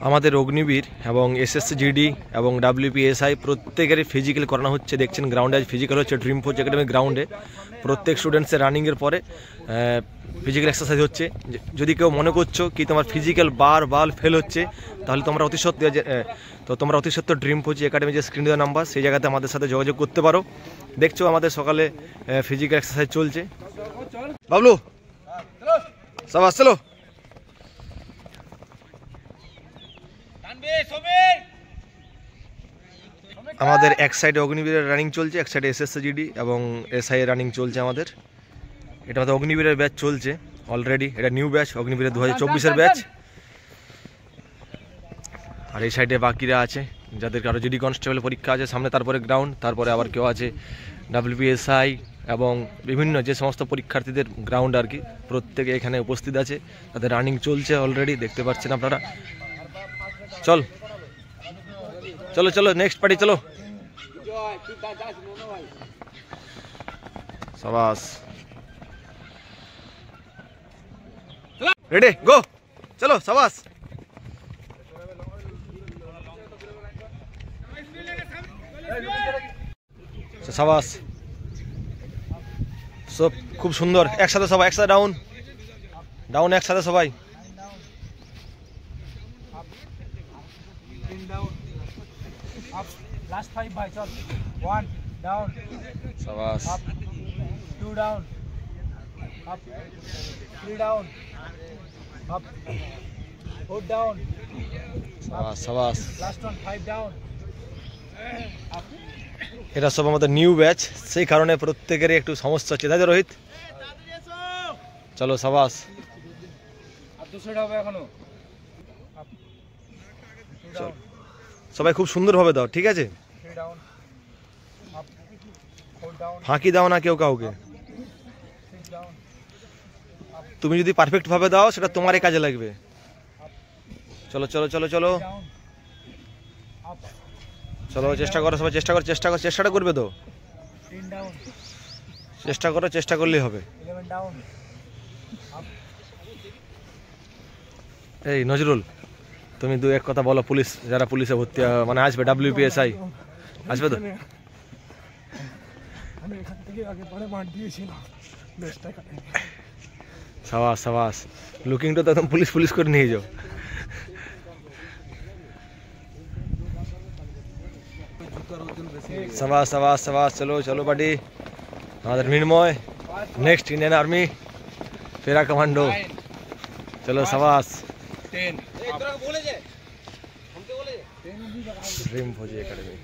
আমাদের অগ্নিবীর এবং এসএসজিডি এবং ডাব্লিউপিএসআই প্রত্যেকেরই ফিজিক্যাল করানো হচ্ছে। দেখছেন গ্রাউন্ডে আজ ফিজিক্যাল হচ্ছে ড্রিম ফোর্স একাডেমি গ্রাউন্ডে। প্রত্যেক স্টুডেন্টসের রানিংয়ের পরে ফিজিক্যাল এক্সারসাইজ হচ্ছে। যদি কেউ মনে করছো কি তোমার ফিজিক্যাল বার ফেল হচ্ছে, তাহলে তোমরা অতি সত্ত্বর ড্রিম ফোর্স একাডেমি যে স্ক্রিন দেওয়া নাম্বার, সেই জায়গাতে আমাদের সাথে যোগাযোগ করতে পারো। দেখছো আমাদের সকালে ফিজিক্যাল এক্সারসাইজ চলছে। বাবলু সব আসলো। আমাদের এক সাইডে অগ্নিবীরের রানিং চলছে, এক সাইডে এসএসজিডি এবং এসআই এর রানিং চলছে। আমাদের এটা আমাদের অগ্নিবীরের ব্যাচ চলছে অলরেডি। এটা নিউ ব্যাচ, অগ্নিবীরের 2024-এর ব্যাচ। আর এই সাইডে বাকিরা আছে যাদের আরও জিডি কনস্টেবল পরীক্ষা আছে সামনে, তারপরে গ্রাউন্ড, তারপরে আবার কেউ আছে ডাব্লিউপিএসআই এবং বিভিন্ন যে সমস্ত পরীক্ষার্থীদের গ্রাউন্ড আর কি, প্রত্যেকে এখানে উপস্থিত আছে। তাদের রানিং চলছে অলরেডি, দেখতে পাচ্ছেন আপনারা। চলো চলো নেক্সট পার্টি চলো। সাবাস, রেডি গো, চলো সাবাস। সাবাস, সব খুব সুন্দর। একসাথে সবাই, একসাথে ডাউন ডাউন, একসাথে সবাই। Last 5 by chal 1 down शाबाश up 2 down up 3 down up 4 down शाबाश शाबाश। last one 5 down up। এটা সব আমাদের নিউ ব্যাচ, সেই কারণে প্রত্যেকেরই একটু সমস্যা হচ্ছে, তাই তো রোহিত? চলো সাবাস। আর দুশো হবে এখনো। সবাই খুব সুন্দরভাবে দাও, ঠিক আছে? ফাঁকি দাও না কেউ কাউকে। তুমি যদি পারফেক্ট ভাবে দাও সেটা তোমারই কাজে লাগবে। চলো চলো চলো চলো চলো, চেষ্টা করো সবাই, চেষ্টাটা করবে তো, চেষ্টা করলেই হবে। এই নজরুল, তুমি দু এক কথা বলো, পুলিশ যারা পুলিশে ভর্তি মানে আসবে, ডাব্লিউপিএসআই আসবে তো? সাবাস সাবাস, লুকিংটা তো একদম পুলিশ করে নিয়ে যাও। সাবাস সাবাস সাবাস, চলো চলো পার্টি। আমাদের Mrinmoy next Indian army para commando. চলো সাবাস। ড্রিম ফৌজি একাডেমি।